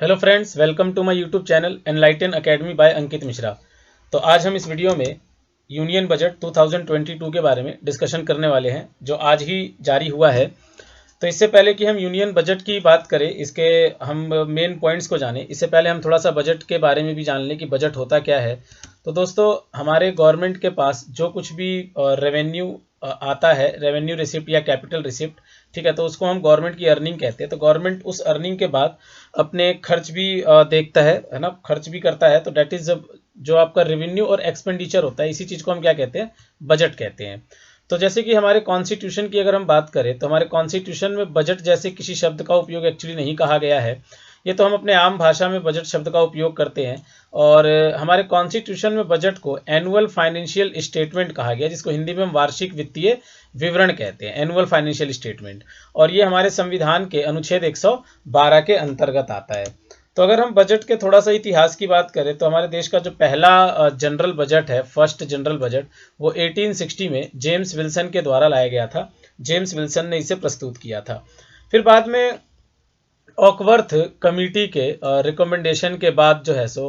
Hello friends, welcome to my YouTube channel enlighten academy by Ankit Mishra. तो आज हम इस वीडियो में यूनियन बजट 2022 के बारे में डिस्कशन करने वाले हैं, जो आज ही जारी हुआ है। तो इससे पहले कि हम यूनियन बजट की बात करें, इसके हम मेन पॉइंट्स को जानें, इससे पहले हम थोड़ा सा बजट के बारे में भी जान लें कि बजट होता क्या है। तो दोस्तों, हमारे गवर्नमेंट के पास जो कुछ भी रेवेन्यू आता है, रेवेन्यू रिसिप्ट या कैपिटल रिसिप्ट, ठीक है, तो उसको हम गवर्नमेंट की अर्निंग कहते हैं। तो गवर्नमेंट उस अर्निंग के बाद अपने खर्च भी देखता है ना, खर्च भी करता है। तो डेट इज जो आपका रेवेन्यू और एक्सपेंडिचर होता है, इसी चीज़ को हम क्या कहते हैं, बजट कहते हैं। तो जैसे कि हमारे कॉन्स्टिट्यूशन की अगर हम बात करें, तो हमारे कॉन्स्टिट्यूशन में बजट जैसे किसी शब्द का उपयोग एक्चुअली नहीं कहा गया है। ये तो हम अपने आम भाषा में बजट शब्द का उपयोग करते हैं। और हमारे कॉन्स्टिट्यूशन में बजट को एनुअल फाइनेंशियल स्टेटमेंट कहा गया, जिसको हिंदी में हम वार्षिक वित्तीय विवरण कहते हैं, एनुअल फाइनेंशियल स्टेटमेंट। और ये हमारे संविधान के अनुच्छेद 112 के अंतर्गत आता है। तो अगर हम बजट के थोड़ा सा इतिहास की बात करें, तो हमारे देश का जो पहला जनरल बजट है, फर्स्ट जनरल बजट, वो 1860 में जेम्स विल्सन के द्वारा लाया गया था। जेम्स विल्सन ने इसे प्रस्तुत किया था। फिर बाद में ऑकवर्थ कमेटी के रिकमेंडेशन के बाद जो है सो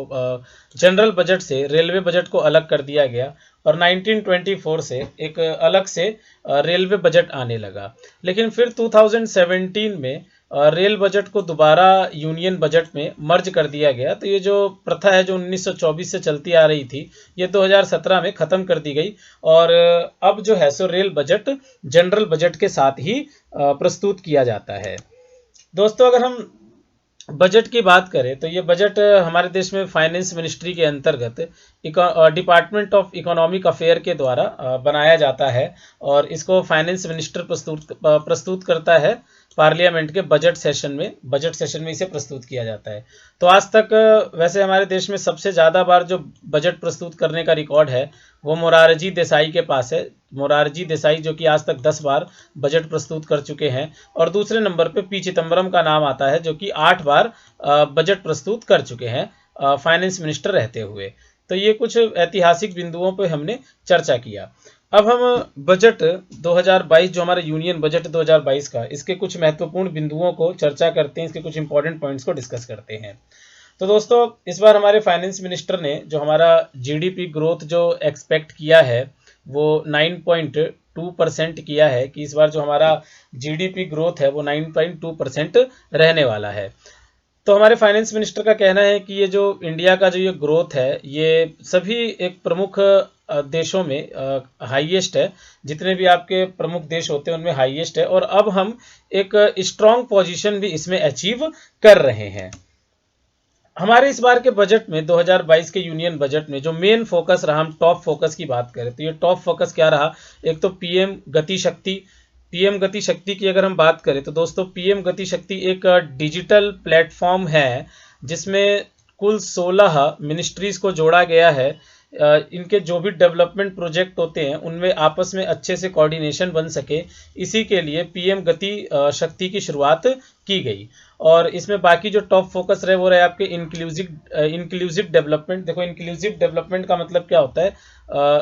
जनरल बजट से रेलवे बजट को अलग कर दिया गया, और 1924 से एक अलग से रेलवे बजट आने लगा। लेकिन फिर 2017 में रेल बजट को दोबारा यूनियन बजट में मर्ज कर दिया गया। तो ये जो प्रथा है, जो 1924 से चलती आ रही थी, ये 2017 में ख़त्म कर दी गई। और अब जो है सो रेल बजट जनरल बजट के साथ ही प्रस्तुत किया जाता है। दोस्तों, अगर हम बजट की बात करें, तो ये बजट हमारे देश में फाइनेंस मिनिस्ट्री के अंतर्गत डिपार्टमेंट ऑफ इकोनॉमिक अफेयर के द्वारा बनाया जाता है। और इसको फाइनेंस मिनिस्टर प्रस्तुत करता है पार्लियामेंट के बजट सेशन में इसे प्रस्तुत किया जाता है। तो आज तक वैसे हमारे देश में सबसे ज़्यादा बार जो बजट प्रस्तुत करने का रिकॉर्ड है, वो मोरारजी देसाई के पास है। मोरारजी देसाई जो कि आज तक 10 बार बजट प्रस्तुत कर चुके हैं। और दूसरे नंबर पे पी चिदम्बरम का नाम आता है, जो कि 8 बार बजट प्रस्तुत कर चुके हैं फाइनेंस मिनिस्टर रहते हुए। तो ये कुछ ऐतिहासिक बिंदुओं पे हमने चर्चा किया। अब हम बजट 2022, जो हमारा यूनियन बजट 2022 का, इसके कुछ महत्वपूर्ण बिंदुओं को चर्चा करते हैं, इसके कुछ इंपॉर्टेंट पॉइंट्स को डिस्कस करते हैं। तो दोस्तों, इस बार हमारे फाइनेंस मिनिस्टर ने जो हमारा जीडीपी ग्रोथ जो एक्सपेक्ट किया है, वो 9.2% किया है, कि इस बार जो हमारा जीडीपी ग्रोथ है वो 9.2% रहने वाला है। तो हमारे फाइनेंस मिनिस्टर का कहना है कि ये जो इंडिया का जो ये ग्रोथ है, ये सभी एक प्रमुख देशों में हाईएस्ट है। जितने भी आपके प्रमुख देश होते हैं उनमें हाईएस्ट है। और अब हम एक स्ट्रॉन्ग पोजीशन भी इसमें अचीव कर रहे हैं। हमारे इस बार के बजट में 2022 के यूनियन बजट में जो मेन फोकस रहा, हम टॉप फोकस की बात करें, तो ये टॉप फोकस क्या रहा? एक तो पीएम गति शक्ति। पीएम गति शक्ति की अगर हम बात करें, तो दोस्तों पीएम गति शक्ति एक डिजिटल प्लेटफॉर्म है, जिसमें कुल 16 मिनिस्ट्रीज को जोड़ा गया है। इनके जो भी डेवलपमेंट प्रोजेक्ट होते हैं, उनमें आपस में अच्छे से कोऑर्डिनेशन बन सके, इसी के लिए पीएम गति शक्ति की शुरुआत की गई। और इसमें बाकी जो टॉप फोकस रहे, वो रहे आपके इंक्लूसिव डेवलपमेंट। देखो, इंक्लूसिव डेवलपमेंट का मतलब क्या होता है?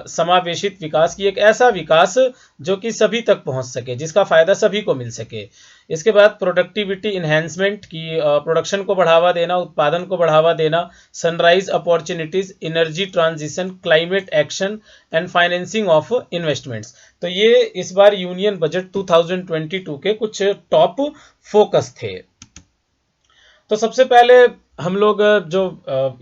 समावेशित विकास की, एक ऐसा विकास जो कि सभी तक पहुंच सके, जिसका फायदा सभी को मिल सके। इसके बाद प्रोडक्टिविटी इन्हेंसमेंट की, प्रोडक्शन को बढ़ावा देना, उत्पादन को बढ़ावा देना, sunrise opportunities, energy transition, climate action and financing of investments. तो ये इस बार यूनियन बजट 2022 के कुछ टॉप फोकस थे। तो सबसे पहले हम लोग जो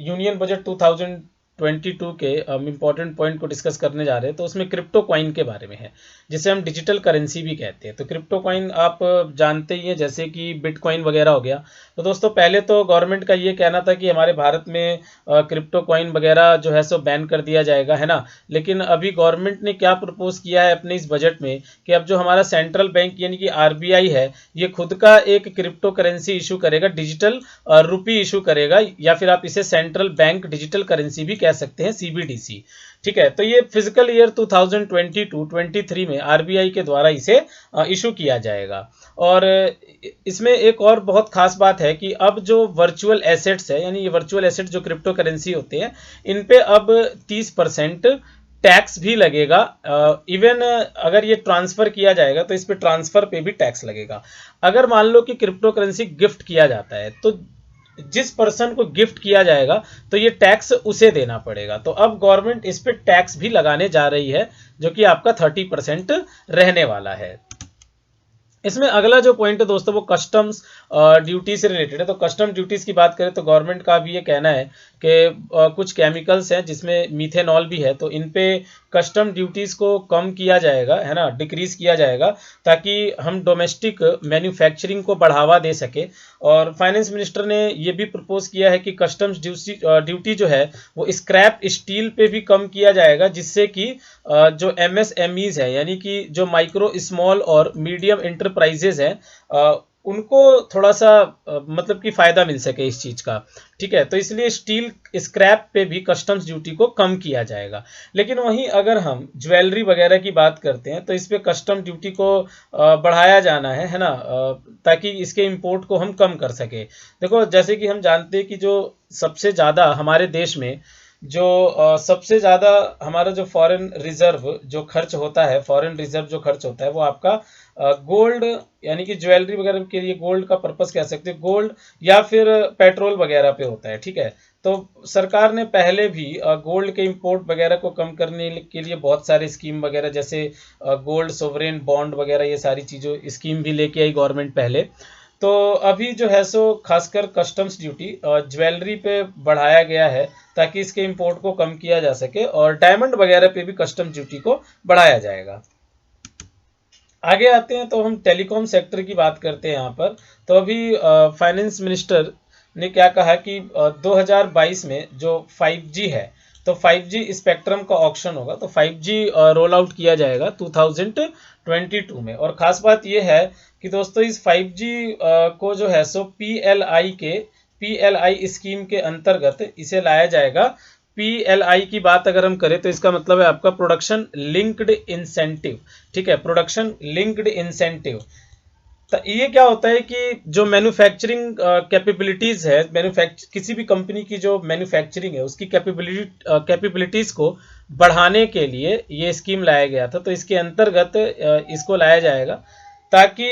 यूनियन बजट 2022 के इम्पोर्टेंट पॉइंट को डिस्कस करने जा रहे हैं, तो उसमें क्रिप्टो कॉइन के बारे में है, जिसे हम डिजिटल करेंसी भी कहते हैं। तो क्रिप्टो कॉइन आप जानते ही हैं, जैसे कि बिटकॉइन वगैरह हो गया। तो दोस्तों, पहले तो गवर्नमेंट का ये कहना था कि हमारे भारत में क्रिप्टो कॉइन वगैरह जो है सो बैन कर दिया जाएगा, है ना। लेकिन अभी गवर्नमेंट ने क्या प्रपोज किया है अपने इस बजट में, कि अब जो हमारा सेंट्रल बैंक यानी कि आरबीआई है, ये खुद का एक क्रिप्टो करेंसी इशू करेगा, डिजिटल रुपी इशू करेगा, या फिर आप इसे सेंट्रल बैंक डिजिटल करेंसी भी कह सकते हैं, सीबीडीसी। ठीक है, तो ये फिजिकल ईयर 2022-23 में आरबीआई के द्वारा इसे इशू किया जाएगा। और इसमें एक और बहुत खास बात है कि अब जो वर्चुअल एसेट्स है, यानी ये वर्चुअल एसेट जो क्रिप्टो करेंसी होते हैं, इन पे अब 30% टैक्स भी लगेगा। इवन अगर ये ट्रांसफर किया जाएगा, तो इस पे ट्रांसफर पे भी टैक्स लगेगा। अगर मान लो कि क्रिप्टो करेंसी गिफ्ट किया जाता है, तो जिस पर्सन को गिफ्ट किया जाएगा तो ये टैक्स उसे देना पड़ेगा। तो अब गवर्नमेंट इस पे टैक्स भी लगाने जा रही है, जो कि आपका 30% रहने वाला है। इसमें अगला जो पॉइंट है दोस्तों वो कस्टम्स ड्यूटी से रिलेटेड है। तो कस्टम ड्यूटीज की बात करें तो गवर्नमेंट का भी ये कहना है कि कुछ केमिकल्स हैं जिसमें मीथेनॉल भी है, तो इन पे कस्टम ड्यूटीज को कम किया जाएगा, है ना, डिक्रीज किया जाएगा, ताकि हम डोमेस्टिक मैन्युफैक्चरिंग को बढ़ावा दे सके। और फाइनेंस मिनिस्टर ने ये भी प्रपोज किया है कि कस्टम्स ड्यूटी जो है वो स्क्रैप स्टील पे भी कम किया जाएगा, जिससे कि जो एमएसएमईज है, यानी कि जो माइक्रो स्मॉल और मीडियम इंटरप्राइजेज हैं, उनको थोड़ा सा मतलब कि फ़ायदा मिल सके इस चीज़ का। ठीक है, तो इसलिए स्टील स्क्रैप पे भी कस्टम्स ड्यूटी को कम किया जाएगा। लेकिन वहीं अगर हम ज्वेलरी वगैरह की बात करते हैं तो इस पे कस्टम ड्यूटी को बढ़ाया जाना है ना, ताकि इसके इंपोर्ट को हम कम कर सके। देखो, जैसे कि हम जानते हैं कि जो सबसे ज़्यादा हमारे देश में जो सबसे ज़्यादा हमारा जो फॉरेन रिजर्व जो खर्च होता है, फॉरेन रिजर्व जो खर्च होता है वो आपका गोल्ड, यानी कि ज्वेलरी वगैरह के लिए गोल्ड का पर्पस कह सकते हैं, गोल्ड या फिर पेट्रोल वगैरह पे होता है। ठीक है, तो सरकार ने पहले भी गोल्ड के इंपोर्ट वगैरह को कम करने के लिए बहुत सारे स्कीम वगैरह, जैसे गोल्ड सोवरेन बॉन्ड वगैरह, ये सारी चीज़ों स्कीम भी लेके आई गवर्नमेंट पहले। तो अभी जो है सो खासकर कस्टम्स ड्यूटी ज्वेलरी पे बढ़ाया गया है, ताकि इसके इंपोर्ट को कम किया जा सके, और डायमंड वगैरह पे भी कस्टम्स ड्यूटी को बढ़ाया जाएगा। आगे आते हैं तो हम टेलीकॉम सेक्टर की बात करते हैं यहाँ पर। तो अभी फाइनेंस मिनिस्टर ने क्या कहा कि 2022 में जो 5G है, तो 5G स्पेक्ट्रम का ऑक्शन होगा, तो 5G रोल आउट किया जाएगा 2022 में। और ख़ास बात ये है कि दोस्तों इस 5G को जो है सो PLI स्कीम के अंतर्गत इसे लाया जाएगा। PLI की बात अगर हम करें तो इसका मतलब है आपका प्रोडक्शन लिंक्ड इंसेंटिव। ठीक है, प्रोडक्शन लिंक्ड इंसेंटिव। तो ये क्या होता है कि जो मैन्युफैक्चरिंग कैपेबिलिटीज है, किसी भी कंपनी की जो मैन्युफैक्चरिंग है उसकी कैपेबिलिटीज को बढ़ाने के लिए ये स्कीम लाया गया था। तो इसके अंतर्गत इसको लाया जाएगा, ताकि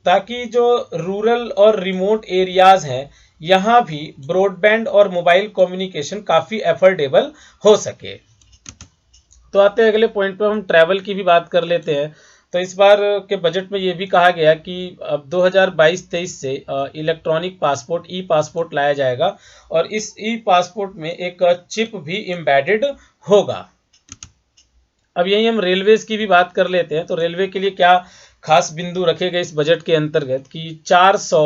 ताकि जो रूरल और रिमोट एरियाज हैं यहाँ भी ब्रॉडबैंड और मोबाइल कम्युनिकेशन काफ़ी एफोर्डेबल हो सके। तो आते हैं अगले पॉइंट पर, हम ट्रैवल की भी बात कर लेते हैं। तो इस बार के बजट में ये भी कहा गया कि अब 2022-23 से इलेक्ट्रॉनिक पासपोर्ट ई पासपोर्ट लाया जाएगा, और इस ई पासपोर्ट में एक चिप भी एम्बेडेड होगा। अब यही हम रेलवेज की भी बात कर लेते हैं। तो रेलवे के लिए क्या खास बिंदु रखे गए इस बजट के अंतर्गत कि 400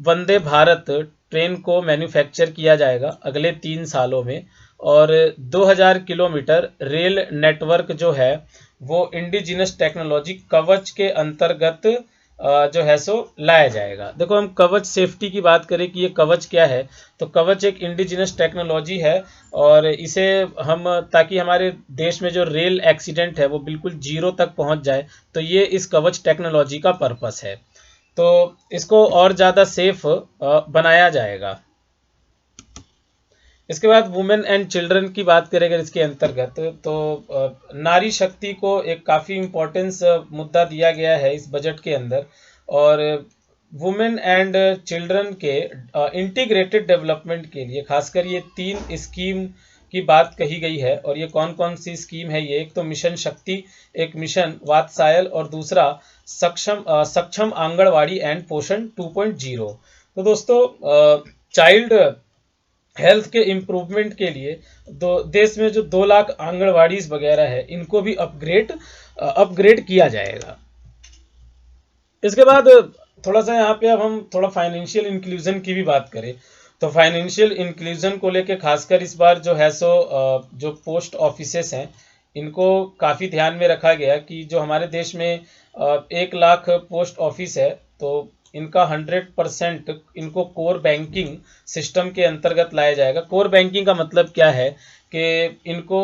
वंदे भारत ट्रेन को मैन्युफैक्चर किया जाएगा अगले 3 सालों में, और 2000 किलोमीटर रेल नेटवर्क जो है वो इंडिजिनस टेक्नोलॉजी कवच के अंतर्गत जो है सो लाया जाएगा। देखो, हम कवच सेफ्टी की बात करें कि ये कवच क्या है, तो कवच एक इंडिजिनस टेक्नोलॉजी है, और इसे हम, ताकि हमारे देश में जो रेल एक्सीडेंट है वो बिल्कुल जीरो तक पहुंच जाए, तो ये इस कवच टेक्नोलॉजी का पर्पस है। तो इसको और ज़्यादा सेफ बनाया जाएगा। इसके बाद वुमेन एंड चिल्ड्रन की बात करें अगर इसके अंतर्गत, तो नारी शक्ति को एक काफ़ी इम्पोर्टेंस मुद्दा दिया गया है इस बजट के अंदर, और वुमेन एंड चिल्ड्रन के इंटीग्रेटेड डेवलपमेंट के लिए खासकर ये 3 स्कीम की बात कही गई है। और ये कौन कौन सी स्कीम है, ये एक तो मिशन शक्ति, एक मिशन वात्सायल, और दूसरा सक्षम आंगनवाड़ी एंड पोषण 2.0। तो दोस्तों, चाइल्ड हेल्थ के इम्प्रूवमेंट के लिए देश में जो 2 लाख आंगनवाड़ीज वगैरह है इनको भी अपग्रेड किया जाएगा। इसके बाद थोड़ा सा यहाँ पे अब हम थोड़ा फाइनेंशियल इंक्लूजन की भी बात करें, तो फाइनेंशियल इंक्लूजन को लेके खासकर इस बार जो है सो जो पोस्ट ऑफिसेस हैं इनको काफ़ी ध्यान में रखा गया कि जो हमारे देश में 1 लाख पोस्ट ऑफिस है, तो इनका 100% इनको कोर बैंकिंग सिस्टम के अंतर्गत लाया जाएगा। कोर बैंकिंग का मतलब क्या है कि इनको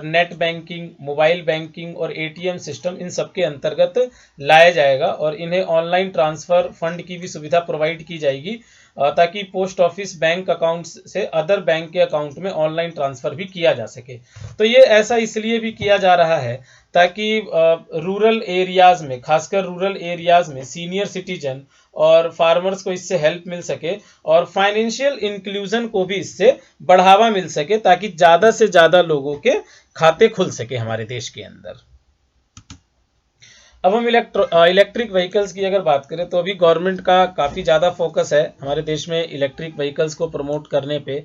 नेट बैंकिंग, मोबाइल बैंकिंग और एटीएम सिस्टम, इन सब के अंतर्गत लाया जाएगा, और इन्हें ऑनलाइन ट्रांसफ़र फंड की भी सुविधा प्रोवाइड की जाएगी। ताकि पोस्ट ऑफिस बैंक अकाउंट से अदर बैंक के अकाउंट में ऑनलाइन ट्रांसफ़र भी किया जा सके। तो ये ऐसा इसलिए भी किया जा रहा है ताकि रूरल एरियाज़ में, खासकर रूरल एरियाज़ में सीनियर सिटीजन और फार्मर्स को इससे हेल्प मिल सके और फाइनेंशियल इंक्लूजन को भी इससे बढ़ावा मिल सके, ताकि ज़्यादा से ज़्यादा लोगों के खाते खुल सके हमारे देश के अंदर। अब हम इलेक्ट्रिक व्हीकल्स की अगर बात करें तो अभी गवर्नमेंट का काफ़ी ज़्यादा फोकस है हमारे देश में इलेक्ट्रिक व्हीकल्स को प्रमोट करने पे।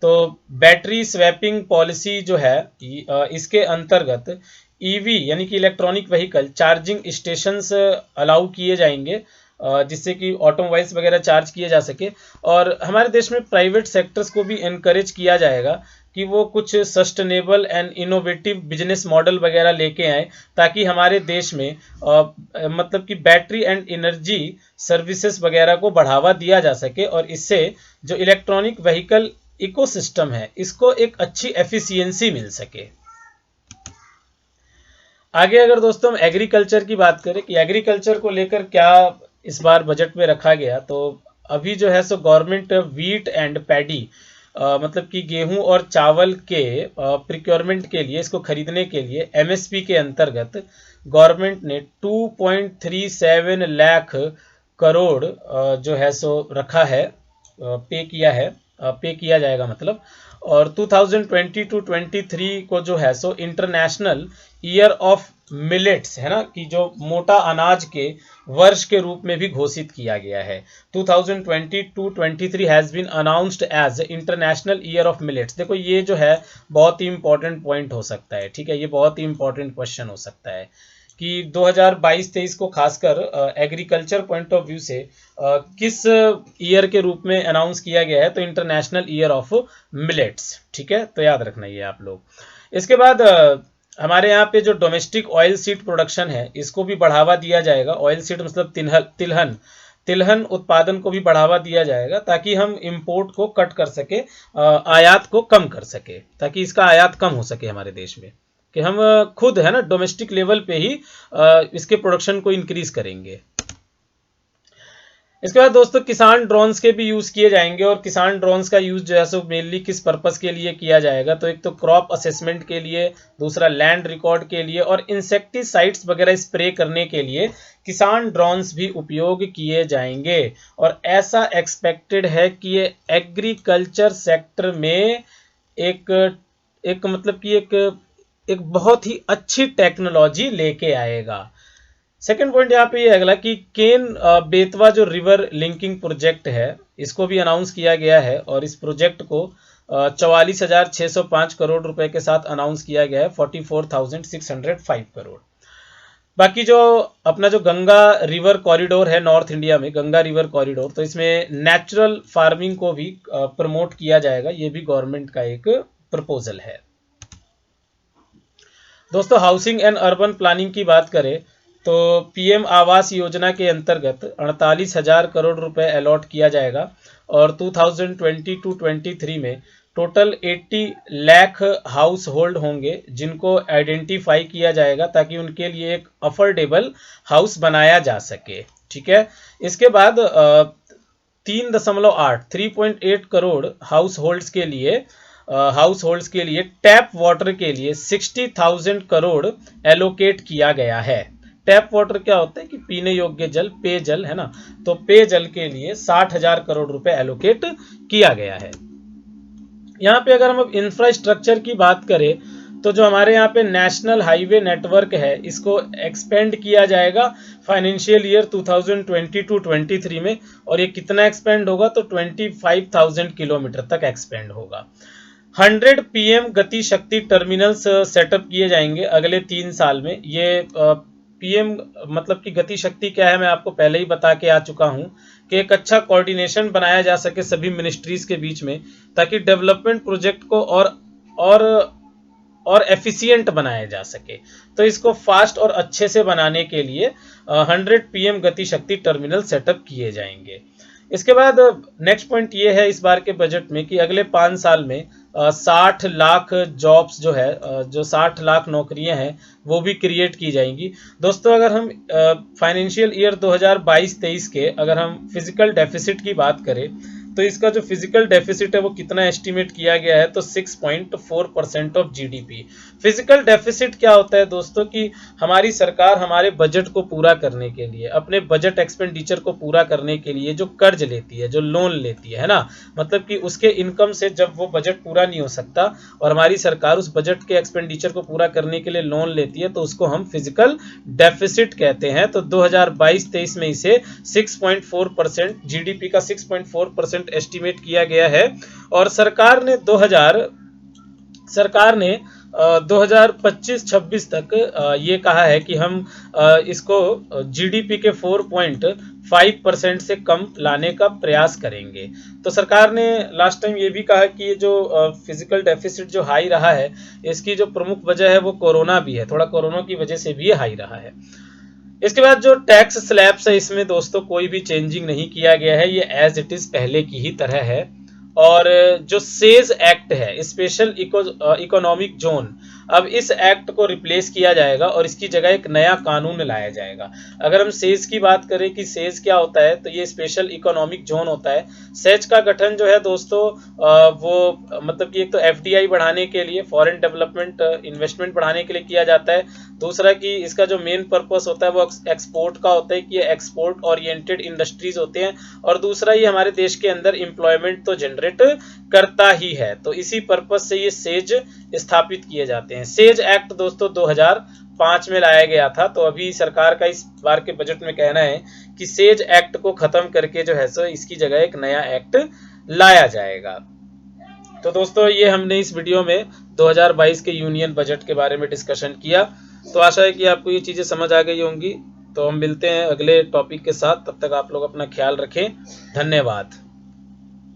तो बैटरी स्वैपिंग पॉलिसी जो है इसके अंतर्गत ईवी यानी कि electronic vehicle charging stations allow किए जाएंगे, जिससे कि ऑटोमोबाइल्स वगैरह चार्ज किए जा सके। और हमारे देश में प्राइवेट सेक्टर्स को भी इनकरेज किया जाएगा कि वो कुछ sustainable and innovative business model वगैरह लेके आए, ताकि हमारे देश में मतलब कि बैटरी एंड एनर्जी सर्विसेज वगैरह को बढ़ावा दिया जा सके और इससे जो इलेक्ट्रॉनिक व्हीकल इकोसिस्टम है इसको एक अच्छी एफिशिएंसी मिल सके। आगे अगर दोस्तों हम एग्रीकल्चर की बात करें कि एग्रीकल्चर को लेकर क्या इस बार बजट में रखा गया, तो अभी जो है so government wheat and paddy मतलब कि गेहूं और चावल के प्रिक्योरमेंट के लिए, इसको खरीदने के लिए एमएसपी के अंतर्गत गवर्नमेंट ने 2.37 लाख करोड़ जो है सो रखा है, पे किया जाएगा मतलब। और 2022-23 को जो है so international year of millets है ना, कि जो मोटा अनाज के वर्ष के रूप में भी घोषित किया गया है। 2022-23 has been announced as international year of millets. देखो ये जो है बहुत ही इंपॉर्टेंट पॉइंट हो सकता है, ठीक है, ये बहुत ही इंपॉर्टेंट क्वेश्चन हो सकता है कि 2022-23 को खासकर एग्रीकल्चर पॉइंट ऑफ व्यू से किस ईयर के रूप में अनाउंस किया गया है, तो इंटरनेशनल ईयर ऑफ मिलेट्स, ठीक है, तो याद रखना ये आप लोग। इसके बाद हमारे यहाँ पे जो डोमेस्टिक ऑयल सीड प्रोडक्शन है इसको भी बढ़ावा दिया जाएगा। ऑयल सीड मतलब तिलहन उत्पादन को भी बढ़ावा दिया जाएगा, ताकि हम इंपोर्ट को कट कर सके, आयात को कम कर सके, ताकि इसका आयात कम हो सके हमारे देश में, कि हम खुद है ना डोमेस्टिक लेवल पे ही इसके प्रोडक्शन को इंक्रीज करेंगे। इसके बाद दोस्तों किसान ड्रोन्स के भी यूज़ किए जाएंगे। और किसान ड्रोन्स का यूज़ जो है सो मेनली किस पर्पस के लिए किया जाएगा, तो एक तो क्रॉप असेसमेंट के लिए, दूसरा लैंड रिकॉर्ड के लिए और इंसेक्टिसाइड्स वगैरह स्प्रे करने के लिए किसान ड्रोन्स भी उपयोग किए जाएंगे। और ऐसा एक्सपेक्टेड है कि ये एग्रीकल्चर सेक्टर में एक मतलब कि एक बहुत ही अच्छी टेक्नोलॉजी लेके आएगा। सेकेंड पॉइंट यहाँ पे ये अगला कि केन बेतवा जो रिवर लिंकिंग प्रोजेक्ट है इसको भी अनाउंस किया गया है, और इस प्रोजेक्ट को 44,605 करोड़ रुपए के साथ अनाउंस किया गया है, 44,605 करोड़। बाकी जो अपना जो गंगा रिवर कॉरिडोर है नॉर्थ इंडिया में, गंगा रिवर कॉरिडोर, तो इसमें नेचुरल फार्मिंग को भी प्रमोट किया जाएगा, ये भी गवर्नमेंट का एक प्रपोजल है। दोस्तों हाउसिंग एंड अर्बन प्लानिंग की बात करें तो पीएम आवास योजना के अंतर्गत 48,000 करोड़ रुपए अलॉट किया जाएगा, और 2022-23 में टोटल 80 लाख हाउस होल्ड होंगे जिनको आइडेंटिफाई किया जाएगा, ताकि उनके लिए एक अफोर्डेबल हाउस बनाया जा सके, ठीक है। इसके बाद 3.8 करोड़ हाउस होल्ड्स के लिए टैप वाटर के लिए 60,000 करोड़ एलोकेट किया गया है। टैप वाटर क्या होता है कि पीने योग्य जल, पेयजल है ना, तो पेयजल के लिए 60,000 करोड़ रुपए एलोकेट किया गया है। यहाँ पे अगर हम इंफ्रास्ट्रक्चर की बात करें तो जो हमारे यहाँ पे नेशनल हाईवे नेटवर्क है इसको एक्सपेंड किया जाएगा फाइनेंशियल ईयर 2022-23 में, और ये कितना एक्सपेंड होगा, तो 25,000 किलोमीटर तक एक्सपेंड होगा। 100 पीएम गति शक्ति टर्मिनल्स सेटअप किए जाएंगे अगले 3 साल में। ये पीएम मतलब कि गति शक्ति क्या है मैं आपको पहले ही बता के आ चुका हूं कि एक अच्छा कोऑर्डिनेशन बनाया जा सके सभी मिनिस्ट्रीज के बीच में, ताकि डेवलपमेंट प्रोजेक्ट को और एफिशिएंट बनाया जा सके। तो इसको फास्ट और अच्छे से बनाने के लिए 100 पीएम गति शक्ति टर्मिनल सेटअप किए जाएंगे। इसके बाद नेक्स्ट पॉइंट ये है इस बार के बजट में कि अगले 5 साल में 60 लाख जॉब्स जो है, जो 60 लाख नौकरियां हैं वो भी क्रिएट की जाएंगी। दोस्तों अगर हम फाइनेंशियल ईयर 2022-23 के अगर हम फिजिकल डेफिसिट की बात करें तो इसका जो फिजिकल डेफिसिट है वो कितना एस्टिमेट किया गया है, तो 6.4% ऑफ जीडीपी। फिजिकल डेफिसिट क्या होता है दोस्तों कि हमारी सरकार हमारे बजट को पूरा करने के लिए, अपने बजट एक्सपेंडिचर को पूरा करने के लिए जो कर्ज लेती है, जो लोन लेती है ना, मतलब कि उसके इनकम से जब वो बजट पूरा नहीं हो सकता और हमारी सरकार उस बजट के एक्सपेंडिचर को पूरा करने के लिए लोन लेती है, तो उसको हम फिजिकल डेफिसिट कहते हैं। तो 2022-23 में इसे 6.4%, जीडीपी का 6.4% एस्टिमेट किया गया है। और सरकार ने 2025-26 तक ये कहा है कि हम इसको जीडीपी के 4.5% से कम लाने का प्रयास करेंगे। तो सरकार ने लास्ट टाइम ये भी कहा कि ये जो फिजिकल डेफिसिट जो हाई रहा है, इसकी जो प्रमुख वजह है वो कोरोना भी है, थोड़ा कोरोना की वजह से भी ये हाई रहा है। इसके बाद जो टैक्स स्लैब्स है, इसमें दोस्तों कोई भी चेंजिंग नहीं किया गया है, ये एज इट इज पहले की ही तरह है। और जो सेज एक्ट है, स्पेशल इकोनॉमिक जोन, अब इस एक्ट को रिप्लेस किया जाएगा और इसकी जगह एक नया कानून लाया जाएगा। अगर हम सेज की बात करें कि सेज क्या होता है, तो ये स्पेशल इकोनॉमिक जोन होता है। सेज का गठन जो है दोस्तों वो मतलब कि एक तो एफडीआई बढ़ाने के लिए, फॉरेन डेवलपमेंट इन्वेस्टमेंट बढ़ाने के लिए किया जाता है। दूसरा कि इसका जो मेन पर्पस होता है वो एक्सपोर्ट का होता है कि ये एक्सपोर्ट ओरिएंटेड इंडस्ट्रीज होते हैं। और दूसरा ये हमारे देश के अंदर एम्प्लॉयमेंट तो जनरेट करता ही है, तो इसी पर्पस से ये सेज स्थापित किए जाते हैं। सेज एक्ट दोस्तों 2005 में लाया गया था। तो अभी सरकार का इस बार के बजट में कहना है कि सेज एक्ट को खत्म करके जो है सो इसकी जगह एक नया एक्ट लाया जाएगा। तो दोस्तों ये हमने इस वीडियो में 2022 के यूनियन बजट के बारे में डिस्कशन किया। तो आशा है कि आपको ये चीज़ें समझ आ गई होंगी। तो हम मिलते हैं अगले टॉपिक के साथ, तब तक आप लोग अपना ख्याल रखें। धन्यवाद।